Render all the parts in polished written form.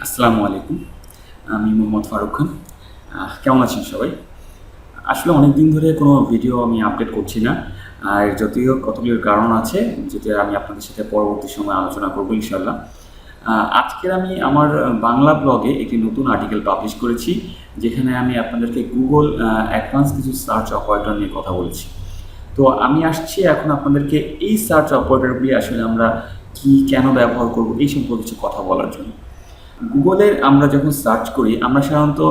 আসসালামু আলাইকুম। আমি মোহাম্মদ ফারুক খান। কেমন আছেন সবাই? আসলে অনেক দিন ধরে কোনো ভিডিও আমি আপলোড করছি না। আর যদিও কতগুলো কারণ আছে, যেটা আমি আপনাদের সাথে পরবর্তী সময়ে আলোচনা করব ইনশাআল্লাহ। আজকের আমি আমার বাংলা ব্লগে একটি নতুন আর্টিকেল পাবলিশ করেছি, যেখানে আমি আপনাদেরকে গুগল অ্যাডভান্স কিছু সার্চ অপারেটর নিয়ে কথা বলেছি। তো আমি আসছি এখন আপনাদেরকে এই সার্চ অপারেটরগুলি আসলে আমরা কি, কেন ব্যবহার করব এই সম্পর্কে কিছু কথা বলার জন্য। গুগলের আমরা যখন সার্চ করি, আমরা সাধারণত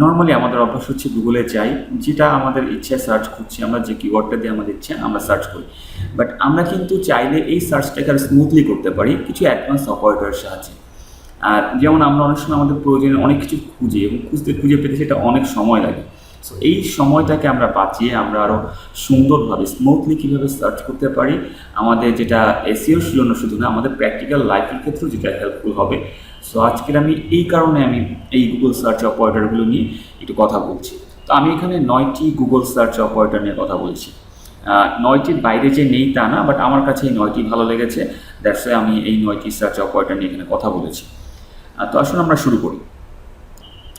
নর্মালি আমাদের অভ্যাস হচ্ছে গুগলে যাই, যেটা আমাদের ইচ্ছায় সার্চ করছি, আমরা যে কিওয়ার্ডটা দিয়ে আমাদের ইচ্ছা আমরা সার্চ করি। বাট আমরা কিন্তু চাইলে এই সার্চটাকে আরও স্মুথলি করতে পারি কিছু অ্যাডভান্স অপারেটরের সাহায্যে। আর যেমন আমরা অনেক সময় আমাদের প্রয়োজনে অনেক কিছু খুঁজি এবং খুঁজে পেতে সেটা অনেক সময় লাগে। সো এই সময়টাকে আমরা বাঁচিয়ে আমরা আরও সুন্দরভাবে স্মুথলি কীভাবে সার্চ করতে পারি, আমাদের যেটা এসইওর জন্য শুধু না, আমাদের প্র্যাকটিক্যাল লাইফের ক্ষেত্রেও যেটা হেল্পফুল হবে। সো আজকের আমি এই কারণে আমি এই গুগল সার্চ অপারেটরগুলো নিয়ে একটু কথা বলছি। তো আমি এখানে 9টি গুগল সার্চ অপারেটর নিয়ে কথা বলছি। 9টির বাইরে যে নেই তা না, বাট আমার কাছে এই 9টি ভালো লেগেছে, দ্যাটস ওয়াই আমি এই 9টি সার্চ অপারেটর নিয়ে এখানে কথা বলেছি। তো আসুন আমরা শুরু করি।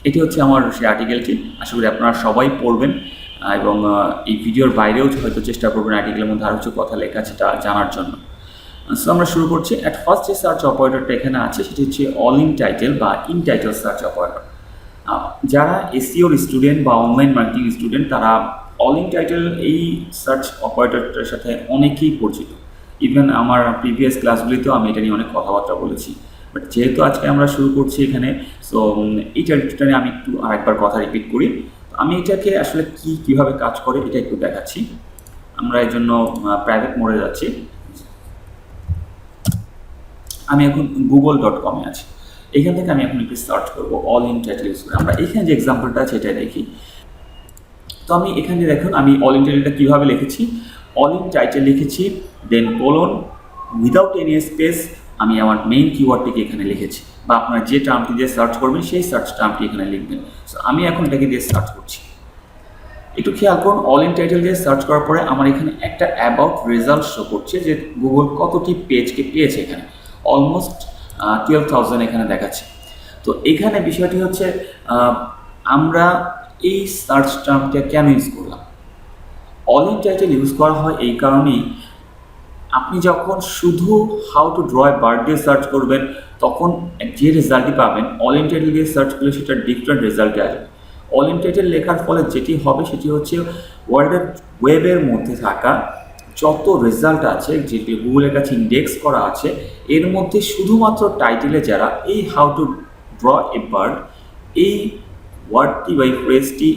এটি হচ্ছে আমার সেই আর্টিকেলটি। আশা করি আপনারা সবাই পড়বেন এবং এই ভিডিওর বাইরেও হয়তো চেষ্টা করবেন আর্টিকেলের মধ্যে আরও কিছু কথা লেখা আছে তা জানার জন্য। সো আমরা শুরু করছি। অ্যাট ফার্স্ট যে সার্চ অপারেটরটা এখানে আছে সেটি হচ্ছে অল ইন টাইটেল বা ইন টাইটেল সার্চ অপারেটর। যারা এসইওর স্টুডেন্ট বা অনলাইন মার্কেটিং স্টুডেন্ট, তারা অল ইন টাইটেল এই সার্চ অপারেটরটার সাথে অনেকেই পরিচিত। ইভেন আমার প্রিভিয়াস ক্লাসগুলিতেও আমি এটা নিয়ে অনেক কথাবার্তা বলেছি। বাট যেহেতু আজকে আমরা শুরু করছি এখানে, সো এই টাইটেলটা নিয়ে আমি একটু আরেকবার কথা রিপিট করি। আমি এটাকে আসলে কীভাবে কাজ করে এটা একটু দেখাচ্ছি। আমরা এই জন্য প্রাইভেট মোডে যাচ্ছি। আমি এখন google.com-এ আছি। এখান থেকে আমি এখন একটু সার্চ করবো অল ইন টাইটেল ইউজ করে। আমরা এখানে যে এক্সাম্পলটা আছে এটাই দেখি। তো আমি এখানে দেখুন আমি অল ইন টাইটেলটা কীভাবে লিখেছি। অল ইন টাইটেল লিখেছি, then colon, without any space আমি আমার মেইন কিওয়ার্ডটিকে এখানে লিখেছি, বা আপনারা যে টার্মটি দিয়ে সার্চ করবেন সেই সার্চ টার্মটি এখানে লিখবেন। সো আমি এখন এটাকে দিয়ে সার্চ করছি। একটু খেয়াল করুন, অল ইন টাইটেল দিয়ে সার্চ করার পরে আমার এখানে একটা অ্যাবাউট রেজাল্ট শো করছে যে গুগল কতটি পেজকে পেয়েছে। এখানে অলমোস্ট 12,000 এখানে দেখাচ্ছে। তো এখানে বিষয়টি হচ্ছে আমরা এই সার্চ টার্মটা কেন ইউজ করলাম। অল ইন টাইটেল ইউজ করা হয় এই কারণেই, আপনি যখন শুধু how to draw a bird দিয়ে সার্চ করবেন তখন যে রেজাল্টটি পাবেন, অল ইন টাইটেল দিয়ে সার্চ করলে সেটা ডিফারেন্ট রেজাল্টে আসবে। অল ইন টাইটেল লেখার ফলে যেটি হবে সেটি হচ্ছে ওয়ার্ল্ডের ওয়েবের মধ্যে থাকা যত রেজাল্ট আছে, যেটি গুগলের কাছে ইন্ডেক্স করা আছে, এর মধ্যে শুধুমাত্র টাইটেলে যারা এই how to draw a bird এই ওয়ার্ডটি বা এই ফ্রেজটি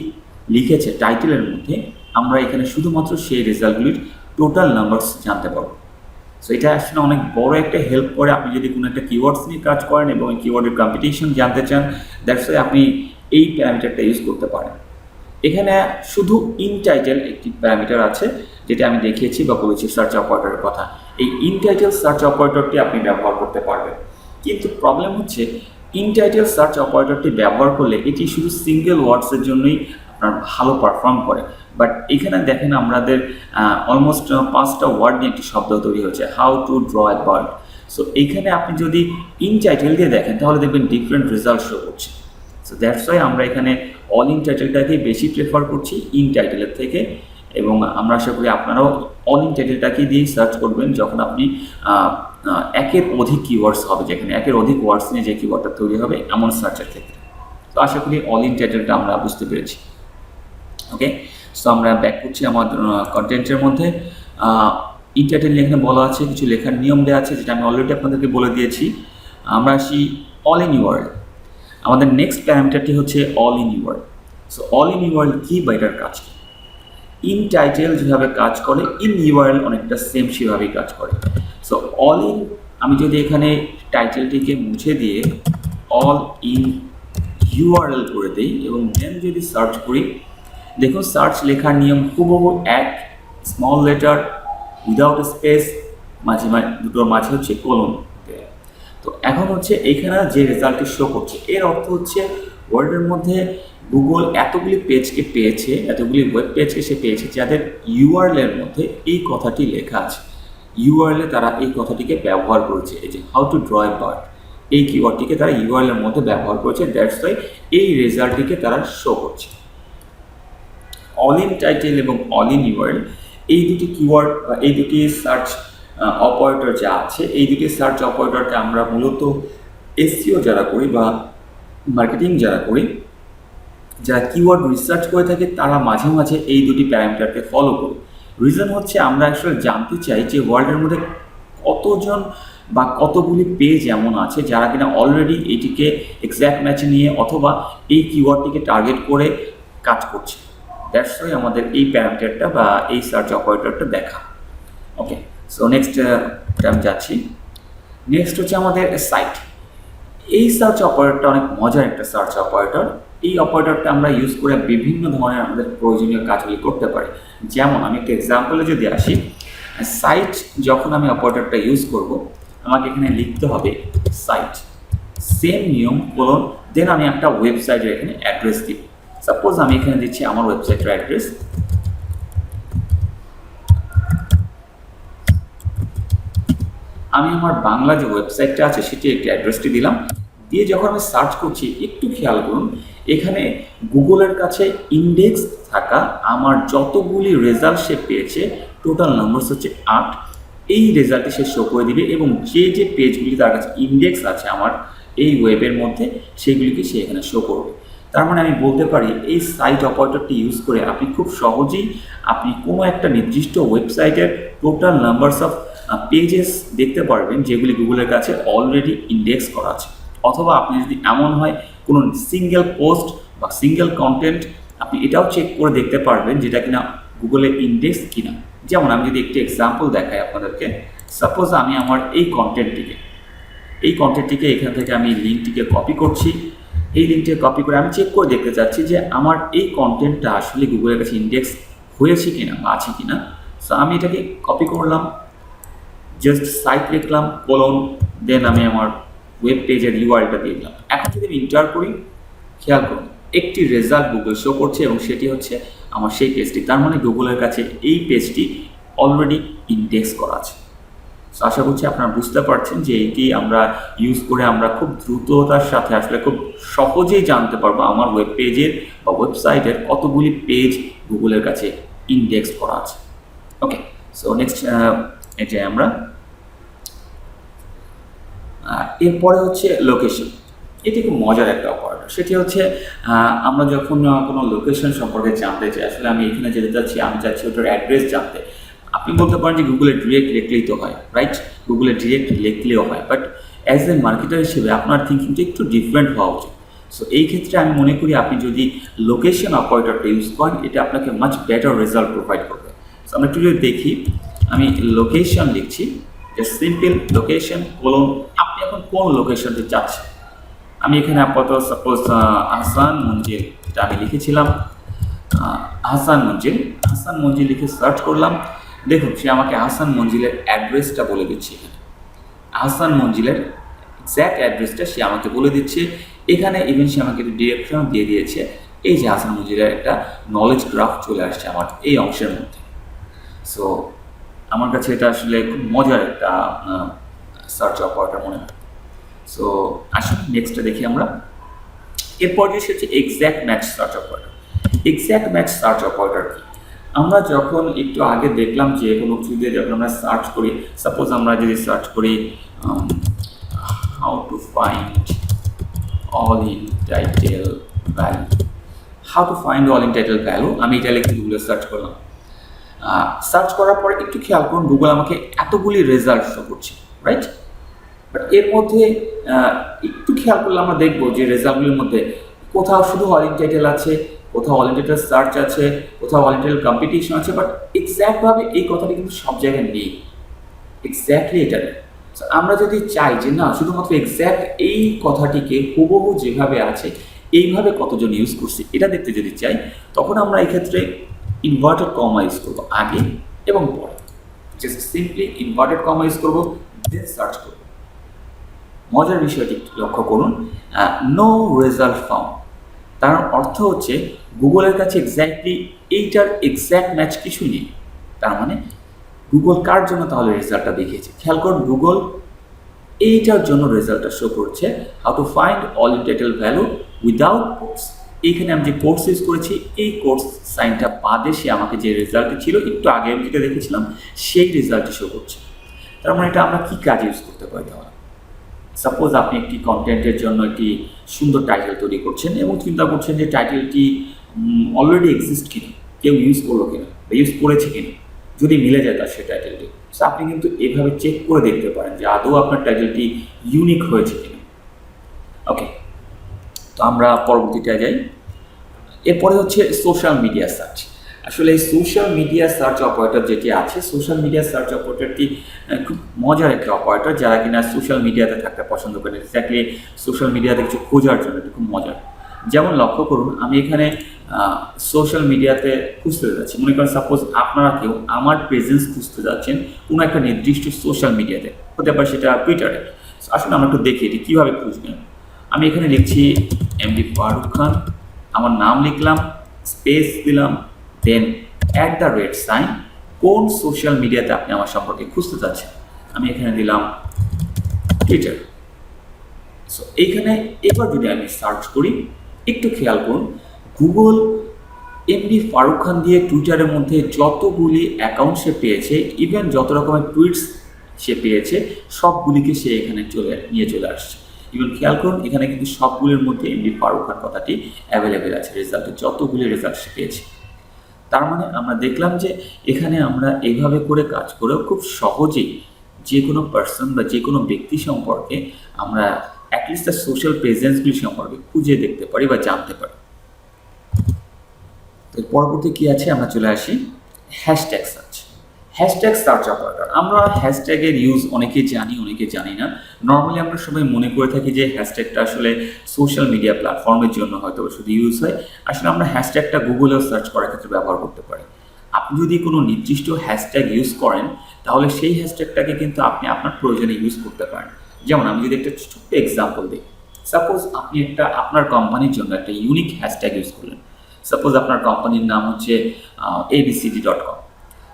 লিখেছে টাইটেলের মধ্যে, আমরা এখানে শুধুমাত্র সেই রেজাল্টগুলির টোটাল নাম্বারস জানতে পারবো। সো এটা আসলে অনেক বড় একটা হেল্প করে আপনি যদি কোনো একটা কিওয়ার্ডস নিয়ে কাজ করেন এবং এই কিওয়ার্ডের কম্পিটিশন জানতে চান, দ্যাটস ওয়াই আপনি এই প্যারামিটারটা ইউজ করতে পারেন। এখানে শুধু ইন টাইটেল একটি প্যারামিটার আছে, যেটা আমি দেখিয়েছি বা বলেছি সার্চ অপারেটরের কথা। এই ইন টাইটেল সার্চ অপারেটরটি আপনি ব্যবহার করতে পারবেন, কিন্তু প্রবলেম হচ্ছে ইন টাইটেল সার্চ অপারেটরটি ব্যবহার করলে এটি শুধু সিঙ্গেল ওয়ার্ডসের জন্যই আপনার ভালো পারফর্ম করে। বাট এখানে দেখেন আমাদের অলমোস্ট 5টা ওয়ার্ড নিয়ে একটি শব্দ তৈরি হয়েছে, how to draw a bird. So এইখানে আপনি যদি ইন টাইটেল দিয়ে দেখেন তাহলে দেখবেন ডিফারেন্ট রেজাল্ট শো করছে। সো দ্যাটস ওয়াই আমরা এখানে অল ইন টাইটেলটাকে বেশি প্রেফার করছি ইন টাইটেলের থেকে, এবং আমরা আশা করি আপনারাও অল ইন টাইটেলটাকে দিয়েই সার্চ করবেন যখন আপনি একের অধিক কিওয়ার্ডস হবে, যেখানে একের অধিক ওয়ার্ডস নিয়ে যে কিওয়ার্ডটা তৈরি হবে এমন সার্চের ক্ষেত্রে। তো আশা করি অল ইন টাইটেলটা আমরা বুঝতে পেরেছি। ওকে, সো আমরা ব্যাক করছি আমাদের কন্টেন্টের মধ্যে। ইন টাইটেল এখানে বলা আছে, কিছু লেখার নিয়ম দেওয়া আছে, যেটা আমি অলরেডি আপনাদেরকে বলে দিয়েছি। আমরা আসি অল ইন ইউআরএল। আমাদের নেক্সট প্যারামিটারটি হচ্ছে all in URL. So all in URL কি বা এটার কাজ কি? ইন টাইটেল যেভাবে কাজ করে ইন ইউআরএল অনেকটা সেম সেভাবেই কাজ করে। সো অল ইন, আমি যদি এখানে টাইটেলটিকে মুছে দিয়ে অল ইন ইউআরএল করে দিই এবং দেন যদি সার্চ করি, দেখুন সার্চ লেখার নিয়ম হুবহু এক, স্মল লেটার উইদাউট স্পেস, মাঝে দুটোর মাঝে হচ্ছে কোলন। তো এখন হচ্ছে এইখানে যে রেজাল্টটি শো করছে এর অর্থ হচ্ছে ওয়ার্ল্ডের মধ্যে গুগল এতগুলি পেজকে পেয়েছে, এতগুলি ওয়েব পেজকে সে পেয়েছে যাদের ইউআরএলের মধ্যে এই কথাটি লেখা আছে। ইউআরএলে তারা এই কথাটিকে ব্যবহার করেছে, এই যে how to draw a bird, এই কিওয়ার্ডটিকে তারা ইউআরএল এর মধ্যে ব্যবহার করেছে, দ্যাটস ওয়াই এই রেজাল্টটিকে তারা শো করছে। অল ইন টাইটেল এবং অল ইন ইউআরএল এই দুটি কিওয়ার্ড বা এই দুটি সার্চ অপারেটর যা আছে, এই দুটি সার্চ অপারেটরকে আমরা মূলত এসইও যারা করি বা মার্কেটিং যারা করি, যারা কিওয়ার্ড রিসার্চ করে থাকে, তারা মাঝে মাঝে এই দুটি প্যারামিটারকে ফলো করি। রিজন হচ্ছে আমরা আসলে জানতে চাই যে ওয়ার্ল্ডের মধ্যে কতজন বা কতগুলি পেজ এমন আছে যারা কিনা অলরেডি এইটিকে এক্স্যাক্ট ম্যাচ নিয়ে অথবা এই কিওয়ার্ডটিকে টার্গেট করে কাজ করছে। দ্যাটস ওয়াই আমাদের এই প্যারামিটারটা বা এই সার্চ অপারেটরটা দেখা। ওকে, সো নেক্সট আমি যাচ্ছি। নেক্সট হচ্ছে আমাদের সাইট। এই সার্চ অপারেটরটা অনেক মজার একটা সার্চ অপারেটর। এই অপারেটরটা আমরা ইউজ করে বিভিন্ন ধরনের আমাদের প্রয়োজনীয় কাজগুলি করতে পারি। যেমন আমি একটা এক্সাম্পলে যদি আসি, সাইট যখন আমি অপারেটরটা ইউজ করব, আমাকে এখানে লিখতে হবে সাইট, সেম নিয়ম কোলন, দেন আমি একটা ওয়েবসাইটের এখানে অ্যাড্রেস দিব। সাপোজ আমি এখানে দিচ্ছি আমার ওয়েবসাইটের অ্যাড্রেস। আমি আমার বাংলা যে ওয়েবসাইটটা আছে সেটি একটি অ্যাড্রেসটি দিলাম, দিয়ে যখন আমি সার্চ করছি একটু খেয়াল করুন, এখানে গুগলের কাছে ইন্ডেক্স থাকা আমার যতগুলি রেজাল্ট সে পেয়েছে, টোটাল নাম্বারস হচ্ছে 8। এই রেজাল্টটি সে শো করে দিবে এবং যে যে পেজগুলি তার কাছে ইন্ডেক্স আছে আমার এই ওয়েবের মধ্যে, সেগুলিকে সে এখানে শো করবে। তার মানে আমি বলতে পারি এই সাইট অপারেটরটি ইউজ করে আপনি খুব সহজেই আপনি কোনো একটা নির্দিষ্ট ওয়েবসাইটের টোটাল নাম্বারস অফ পেজেস দেখতে পারবেন যেগুলি গুগলের কাছে অলরেডি ইন্ডেক্স করা আছে। অথবা আপনি যদি এমন হয় কোনো সিঙ্গেল পোস্ট বা সিঙ্গেল কন্টেন্ট, আপনি এটাও চেক করে দেখতে পারবেন যেটা কিনা গুগলে ইন্ডেক্স কিনা। যেমন আমি যদি একটি এক্সাম্পল দেখাই আপনাদেরকে, সাপোজ আমি আমার এই কন্টেন্টটিকে এখান থেকে আমি লিঙ্কটিকে কপি করছি। এই লিঙ্কটিকে কপি করে আমি চেক করে দেখতে চাচ্ছি যে আমার এই কন্টেন্টটা আসলে গুগলের কাছে ইন্ডেক্স হয়েছে কিনা বা আছে কিনা। সো আমি এটাকে কপি করলাম, জাস্ট সাইট লিখলাম কোলন, দেন আমি আমার ওয়েব পেজের ইউআরএলটা দিয়ে দিলাম। এখন যদি আমি ইন্টার করি, খেয়াল করুন একটি রেজাল্ট গুগল শো করছে এবং সেটি হচ্ছে আমার সেই পেজটি। তার মানে গুগলের কাছে এই পেজটি অলরেডি ইন্ডেক্স করা আছে। সো আশা করছি আপনারা বুঝতে পারছেন যে এইটি আমরা ইউজ করে আমরা খুব দ্রুততার সাথে আসলে খুব সহজেই জানতে পারবো আমার ওয়েব পেজের বা ওয়েবসাইটের কতগুলি পেজ গুগলের কাছে ইন্ডেক্স করা আছে। ওকে, সো নেক্সট এটা আমরা এরপরে হচ্ছে লোকেশন। এটি খুব মজার একটা অপারেটর। সেটি হচ্ছে আমরা যখন কোনো লোকেশন সম্পর্কে জানতে চাই, আসলে আমি এখানে যেতে চাচ্ছি, আমি চাচ্ছি ওটার অ্যাড্রেস জানতে। আপনি বলতে পারেন যে গুগলে ডিরেক্ট লিখলেই তো হয়, রাইট? গুগলে ডিরেক্ট লিখলেও হয়, বাট অ্যাজ এ মার্কেটার হিসেবে আপনার থিঙ্কিংটা একটু ডিফারেন্ট হওয়া উচিত। সো এই ক্ষেত্রে আমি মনে করি আপনি যদি লোকেশন অপারেটরটা ইউজ করেন, এটা আপনাকে মাচ বেটার রেজাল্ট প্রোভাইড করবে। সো আমরা একটু যদি দেখি, আমি লোকেশন লিখছি, জাস্ট সিম্পল লোকেশন কোলন, আপনি এখন কোন লোকেশনটি চাচ্ছেন। আমি এখানে আপাতত সাপোজ আহসান মঞ্জিল, এটা আমি লিখেছিলাম আহসান মঞ্জিল লিখে সার্চ করলাম। দেখুন সে আমাকে আহসান মঞ্জিলের অ্যাড্রেসটা বলে দিচ্ছে। এখানে আহসান মঞ্জিলের এক্স্যাক্ট অ্যাড্রেসটা সে আমাকে বলে দিচ্ছে। এখানে ইভেন সে আমাকে একটু ডিরেকশন দিয়ে দিয়েছে। এই যে আহসান মঞ্জিলের একটা নলেজ গ্রাফ চলে আসছে আমার এই অংশের মধ্যে। সো আমার কাছে এটা আসলে খুব মজার একটা সার্চ অপারেটর মনে হয়। সো আসুন নেক্সটটা দেখি আমরা। এরপর যে হচ্ছে exact match search operator. Exact match search operator কি? আমরা যখন একটু আগে দেখলাম যে কোনো কিছু দিয়ে যখন আমরা সার্চ করি, সাপোজ আমরা যদি সার্চ করি how to find all in title value, আমি এটা লিখে গুগলে সার্চ করলাম। সার্চ করার পরে একটু খেয়াল করুন, গুগল আমাকে এতগুলি রেজাল্ট শো করছে, রাইট? বাট এর মধ্যে একটু খেয়াল করলে আমরা দেখবো যে রেজাল্টগুলির মধ্যে কোথাও শুধু অল ইন টাইটেল আছে, কোথাও অল ইন টাইটেল সার্চ আছে, কোথাও অল ইন টাইটেল কম্পিটিশন আছে, বাট এক্স্যাক্টভাবে এই কথাটি কিন্তু সব জায়গায় নেই। এক্স্যাক্টলি এটা নেই। আমরা যদি চাই যে না শুধুমাত্র এক্স্যাক্ট এই কথাটিকে হুবহু যেভাবে আছে এইভাবে কতজন ইউজ করছে এটা দেখতে যদি চাই, তখন আমরা এক্ষেত্রে ইনভার্টেড কমা ইউজ করবো আগে এবং পরে। Just simply inverted comma use করবো, দেন সার্চ করবো। মজার বিষয়টি লক্ষ্য করুন, নো রেজাল্ট ফাউন্ড, তার অর্থ হচ্ছে গুগলের কাছে এক্স্যাক্টলি এইটার এক্স্যাক্ট ম্যাচ কিছুই নেই। তার মানে গুগল কার জন্য তাহলে রেজাল্টটা দেখিয়েছে? খেয়াল করুন, গুগল এইটার জন্য রেজাল্টটা শো করছে how to find all in title value without course. এইখানে আমি যে কোর্স ইউজ করেছি, এই কোর্স সাইনটা বাদে সে আমাকে যে রেজাল্টটি ছিল একটু আগে আমি যেটা দেখেছিলাম সেই রেজাল্টটি শো করছে। তার মানে এটা আমরা কি কাজে ইউজ করতে পারি? তাহলে সাপোজ আপনি একটি কন্টেন্টের জন্য একটি সুন্দর টাইটেল তৈরি করছেন এবং চিন্তা করছেন যে টাইটেলটি অলরেডি এক্সিস্ট কিনা, কেউ ইউজ করলো কিনা বা ইউজ করেছে কিনা, যদি মিলে যায় তার সেই টাইটেলটি। সো আপনি কিন্তু এভাবে চেক করে দেখতে পারেন যে আদৌ আপনার টাইটেলটি ইউনিক হয়েছে কিনা। ওকে, তো আমরা পরবর্তীটায় যাই। এরপরে হচ্ছে সোশ্যাল মিডিয়া সার্চ। আসলে এই সোশ্যাল মিডিয়া সার্চ অপারেটর যেটি আছে, সোশ্যাল মিডিয়া সার্চ অপারেটরটি খুব মজার একটা অপারেটর। যারা কিনা সোশ্যাল মিডিয়াতে থাকতে পছন্দ করেন, এক্স্যাক্টলি সোশ্যাল মিডিয়াতে কিছু খোঁজার জন্য এটি খুব মজার। যেমন লক্ষ্য করুন, আমি এখানে সোশ্যাল মিডিয়াতে খুঁজতে যাচ্ছি। মনে করেন সাপোজ আপনারা কেউ আমার প্রেজেন্স খুঁজতে যাচ্ছেন কোনো একটা নির্দিষ্ট সোশ্যাল মিডিয়াতে, হতে পারে সেটা টুইটারে। আসলে আমরা একটু দেখি এটি কীভাবে খুঁজবেন। আমি এখানে লিখছি এমডি ফারুক খান, আমার নাম লিখলাম, স্পেস দিলাম, দেন @, কোন সোশ্যাল মিডিয়াতে আপনি আমার সম্পর্কে খুঁজতে চাচ্ছেন। আমি এখানে দিলাম টুইটার। সো এইখানে এবার যদি আমি সার্চ করি, একটু খেয়াল করুন, গুগল এমডি ফারুক খান দিয়ে টুইটারের মধ্যে যতগুলি অ্যাকাউন্ট সে পেয়েছে, ইভেন যত রকমের টুইটস সে পেয়েছে, সবগুলিকে সে এখানে নিয়ে চলে আসছে। ইভেন খেয়াল করুন, এখানে কিন্তু সবগুলির মধ্যে এমডি ফারুক খান কথাটি অ্যাভেলেবেল আছে রেজাল্টে, যতগুলি রেজাল্ট সে পেয়েছে। তার মানে আমরা দেখলাম যে এখানে আমরা এইভাবে করে কাজ করেও খুব সহজেই যে কোনো পার্সন বা যে কোনো ব্যক্তি সম্পর্কে আমরা অ্যাটলিস্ট তার সোশ্যাল প্রেজেন্সগুলি সম্পর্কে খুঁজে দেখতে পারি বা জানতে পারি। তো পরবর্তী কি আছে, আমরা চলে আসি hashtag search. Hashtag search operator. আমরা হ্যাশট্যাগের ইউজ অনেকে জানি, অনেকে জানি না। নর্মালি আমরা সবাই মনে করে থাকি যে হ্যাশট্যাগটা আসলে সোশ্যাল মিডিয়া প্ল্যাটফর্মের জন্য হয়তো শুধু ইউজ হয়। আসলে আমরা হ্যাশট্যাগটা গুগলেও সার্চ করার ক্ষেত্রে ব্যবহার করতে পারি। আপনি যদি কোনো নির্দিষ্ট হ্যাশট্যাগ ইউজ করেন, তাহলে সেই হ্যাশট্যাগটাকে কিন্তু আপনি আপনার প্রয়োজনে ইউজ করতে পারেন। যেমন আমি যদি একটা ছোট্ট এক্সাম্পল দিই, সাপোজ আপনি আপনার কোম্পানির জন্য একটা ইউনিক হ্যাশট্যাগ ইউজ করলেন। সাপোজ আপনার কোম্পানির নাম হচ্ছে abcd.com।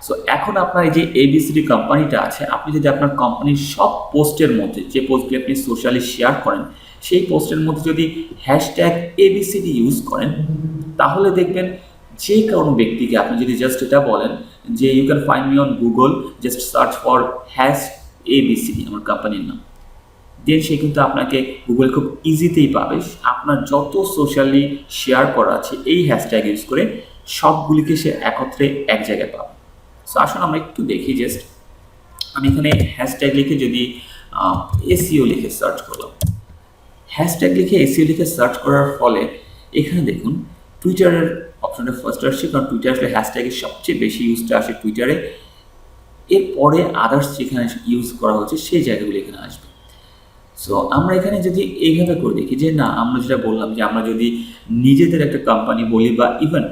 সো এখন আপনার এই যে এবিসিডি কোম্পানিটা আছে, আপনি যদি আপনার কোম্পানির সব পোস্টের মধ্যে, যে পোস্টগুলি আপনি সোশ্যালি শেয়ার করেন, সেই পোস্টের মধ্যে যদি হ্যাশট্যাগ এবিসিডি ইউজ করেন, তাহলে দেখবেন যে কোনো ব্যক্তিকে আপনি যদি জাস্ট এটা বলেন যে you can find me on Google, just search for #abcd, আমার কোম্পানির নাম, দেন সে কিন্তু আপনাকে গুগল খুব ইজিতেই পাবে। আপনার যত সোশ্যালি শেয়ার করা আছে এই হ্যাশট্যাগ ইউজ করে সবগুলিকে সে একত্রে এক জায়গায় পাবে। সো আসুন আমরা একটু দেখি। জাস্ট আমি এখানে হ্যাশট্যাগ লিখে যদি এসইও লিখে সার্চ করলাম, হ্যাশট্যাগ লিখে এসইও লিখে সার্চ করার ফলে এখানে দেখুন টুইটারের অপশনটা ফার্স্ট আসছে, কারণ টুইটার আসলে হ্যাশট্যাগের সবচেয়ে বেশি ইউজটা আসে টুইটারে। এরপরে আদার্স যেখানে ইউজ করা হচ্ছে সেই জায়গাগুলো এখানে আসবে। সো আমরা এখানে যদি এইভাবে করে দেখি যে না, আমরা যেটা বললাম যে আমরা যদি নিজেদের একটা কোম্পানি বলি বা ইভেন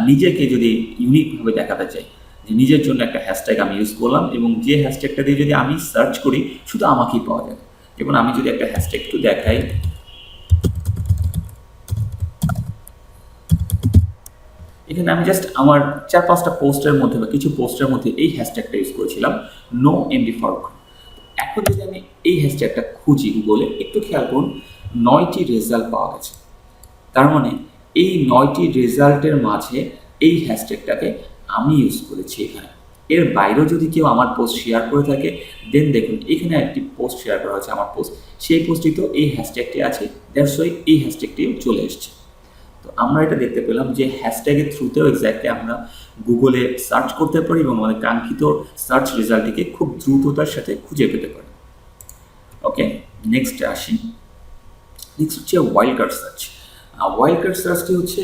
নিজেকে যদি ইউনিকভাবে দেখাতে চাই, যে নিজের জন্য একটা হ্যাশট্যাগ আমি ইউজ করলাম এবং যে হ্যাশট্যাগটা দিয়ে যদি আমি সার্চ করি শুধু আমাকেই পাওয়া যাবে। যেমন আমি যদি একটা হ্যাশট্যাগ একটু দেখাই, এখানে আমি জাস্ট আমার 4-5টা পোস্টের মধ্যে বা কিছু পোস্টের মধ্যে এই হ্যাশট্যাগটা ইউজ করেছিলাম, নো এমডি ফারুক। এখন যদি আমি এই হ্যাশট্যাগটা খুঁজি গুগলে, একটু খেয়াল করুন 9টি রেজাল্ট পাওয়া গেছে। তার মানে এই 9টি রেজাল্টের মাঝে এই হ্যাশট্যাগটাকে আমি ইউজ করেছি এখানে। এর বাইরেও যদি কেউ আমার পোস্ট শেয়ার করে থাকে, দেন দেখুন এখানে একটি পোস্ট শেয়ার করা হচ্ছে আমার পোস্ট, সেই পোস্টটিতেও এই হ্যাশট্যাগটি আছে, দ্যাটস ওয়াই এই হ্যাশট্যাগটিও চলে এসছে। তো আমরা এটা দেখতে পেলাম যে হ্যাশট্যাগের থ্রুতেও এক্স্যাক্টলি আমরা গুগলে সার্চ করতে পারি এবং আমাদের কাঙ্ক্ষিত সার্চ রেজাল্টটিকে খুব দ্রুততার সাথে খুঁজে পেতে পারি। ওকে, নেক্সট আসি। নেক্সট হচ্ছে wild card search. Wild card সার্চটি হচ্ছে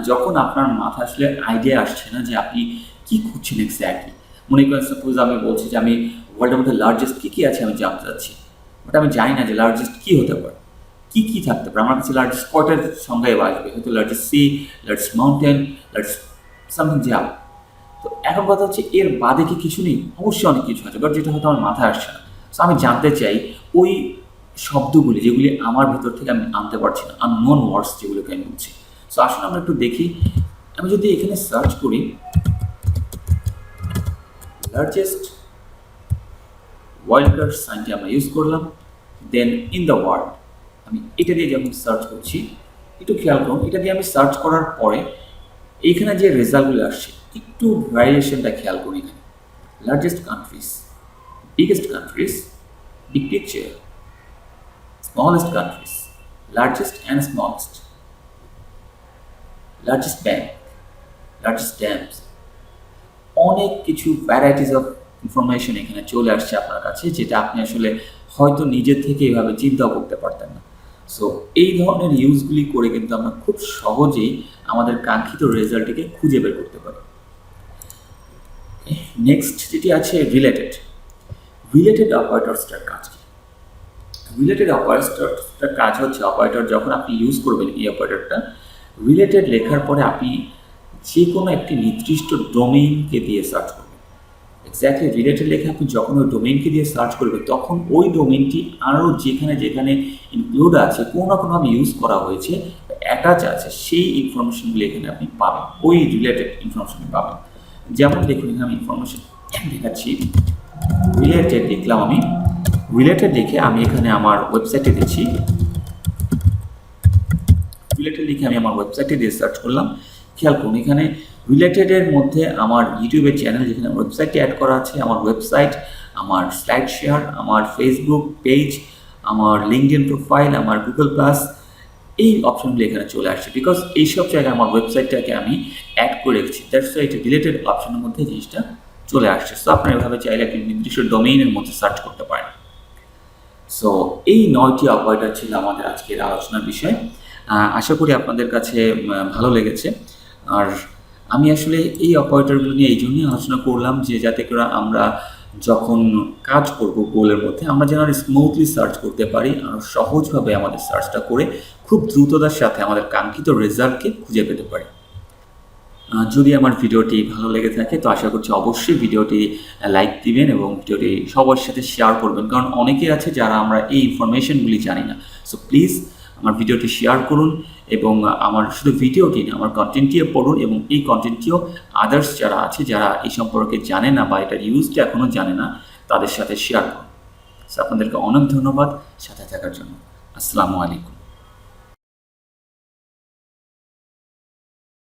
যখন আপনার মাথায় আসলে আইডিয়া আসছে না যে আপনি কী খুঁজছেন এক্স্যাক্টলি। মনে করেন সাপোজ আমি বলছি যে আমি ওয়ার্ল্ডের মধ্যে লার্জেস্ট কী আছে আমি জানতে চাচ্ছি, বাট আমি জানি না যে লার্জেস্ট কী হতে পারে, কী থাকতে পারে। আমার কাছে লার্জেস্ট কয়টার সংজ্ঞায় আসবে, হয়তো largest C, largest mountain, largest something যা। তো এখন কথা হচ্ছে এর বাদে কি কিছু নেই? অবশ্যই অনেক কিছু আছে, বাট যেটা হয়তো আমার মাথায় আসছে না। সো আমি জানতে চাই ওই শব্দগুলি যেগুলি আমার ভিতর থেকে আমি আনতে পারছি না, আননোন ওয়ার্ডস যেগুলোকে আমি বলছি। সো আসলে আমরা একটু দেখি, আমি যদি এখানে সার্চ করি লার্জেস্ট ওয়াইল্ড কার্ড সাইনটি আমরা ইউজ করলাম, দেন ইন দ্য ওয়ার্ল্ড, আমি এটা দিয়ে যখন সার্চ করছি, একটু খেয়াল করুন, এটা দিয়ে আমি সার্চ করার পরে এইখানে যে রেজাল্টগুলো আসছে একটু ভ্যারিয়েশনটা খেয়াল করি। এখানে largest countries, biggest countries, big picture, smallest countries, largest and smallest, largest bank, largest dams, অনেক কিছু ভ্যারাইটিস অফ ইনফরমেশন এখানে চলে আসছে আপনার কাছে, যেটা আপনি আসলে হয়তো নিজের থেকে এভাবে চিন্তাও করতে পারতেন না। সো এই ধরনের ইউজগুলি করে কিন্তু আমরা খুব সহজেই আমাদের কাঙ্ক্ষিত রেজাল্টটিকে খুঁজে বের করতে পারি। নেক্সট যেটি আছে রিলেটেড অপারেটরসটার কাজ কি? রিলেটেড অপারেটরসটার কাজ হচ্ছে, অপারেটর যখন আপনি ইউজ করবেন এই অপারেটরটা, রিলেটেড লেখার পরে আপনি যে কোনো একটি নির্দিষ্ট ডোমেইনকে দিয়ে সার্চ করবেন। এক্স্যাক্টলি রিলেটেড লেখা আপনি যখন ওই ডোমেইনকে দিয়ে সার্চ করবেন, তখন ওই ডোমেইনটি আরও যেখানে যেখানে ইনক্লুড আছে, কোনো না কোনোভাবে ইউজ করা হয়েছে, অ্যাটাচ আছে, সেই ইনফরমেশনগুলি এখানে আপনি পাবেন, ওই রিলেটেড ইনফরমেশন পাবেন। যেমন দেখুন, এখানে আমি ইনফরমেশন দেখাচ্ছি, রিলেটেড লিখলাম আমি, রিলেটেড লিখে আমি এখানে আমার ওয়েবসাইটে দিচ্ছি, রিলেটেড লিখে আমি আমার ওয়েবসাইটে দিয়ে সার্চ করলাম। খেয়াল করুন, এখানে রিলেটেডের মধ্যে আমার ইউটিউবের চ্যানেল, যেখানে ওয়েবসাইটে অ্যাড করা আছে, আমার ওয়েবসাইট, আমার স্লাইড শেয়ার, আমার ফেসবুক পেজ, আমার লিঙ্কডইন প্রোফাইল, আমার গুগল প্লাস, এই অপশনগুলো এখানে চলে আসছে, বিকজ এইসব জায়গায় আমার ওয়েবসাইটটাকে আমি অ্যাড করে রেখেছি। দ্যাটস ওয়াই এটা রিলেটেড অপশনের মধ্যে জিনিসটা চলে আসছে। সো আপনারা এভাবে চাইলে একটি নির্দিষ্ট ডোমেইনের মধ্যে সার্চ করতে পারেন। সো এই 9টি অপারেটর ছিল আমাদের আজকের আলোচনার বিষয়। আশা করি আপনাদের কাছে ভালো লেগেছে। আর আমি আসলে এই অপারেটরগুলো নিয়ে এই জন্যই আলোচনা করলাম, যে যাতে করে আমরা যখন কাজ করব গোলের মধ্যে, আমরা যেন স্মুথলি সার্চ করতে পারি, আর সহজভাবে আমাদের সার্চটা করে খুব দ্রুততার সাথে আমাদের কাঙ্ক্ষিত রেজাল্টকে খুঁজে পেতে পারি। যদি আমার ভিডিওটি ভালো লেগে থাকে, তো আশা করছি অবশ্যই ভিডিওটি লাইক দিবেন এবং ভিডিওটি সবার সাথে শেয়ার করবেন, কারণ অনেকেই আছে যারা আমরা এই ইনফরমেশনগুলি জানি না। সো প্লিজ আমার ভিডিওটি শেয়ার করুন, এবং আমার শুধু ভিডিওটি না, আমার কন্টেন্টটিও পড়ুন, এবং এই কন্টেন্টটিও আদার্স যারা আছে, যারা এই সম্পর্কে জানে না বা এটার ইউজটা এখনও জানে না, তাদের সাথে শেয়ার করুন। সো আপনাদেরকে অনেক ধন্যবাদ সাথে থাকার জন্য। আসসালামু আলাইকুম।